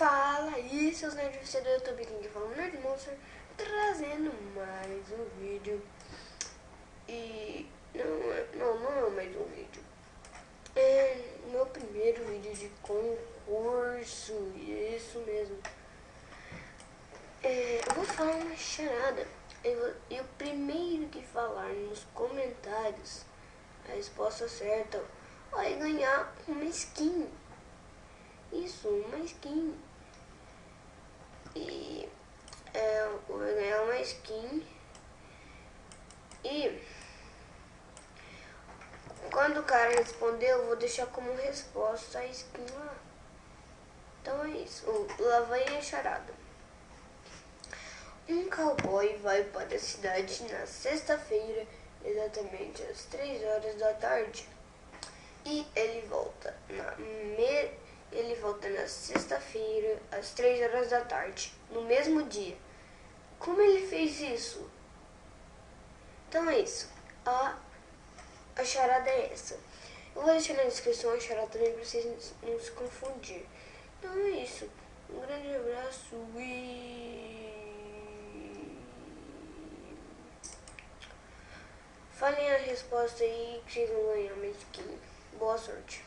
Fala aí, seus nerds do YouTube, quem que fala Nerd Monster, trazendo mais um vídeo. E não é mais um vídeo. É meu primeiro vídeo de concurso, isso mesmo. Eu vou falar uma charada. E o primeiro que falar nos comentários a resposta certa vai ganhar uma skin. Isso, uma skin. E eu vou ganhar uma skin. E quando o cara responder, eu vou deixar como resposta a skin lá. Então é isso. Lá vai a charada. Um cowboy vai para a cidade na sexta-feira, exatamente às 3 horas da tarde. E ele volta na sexta-feira, às 3 horas da tarde, no mesmo dia. Como ele fez isso? Então é isso. A charada é essa. Eu vou deixar na descrição a charada também para vocês não se confundir. Então é isso. Um grande abraço e... falem a resposta aí que vocês vão ganhar uma skin. Boa sorte.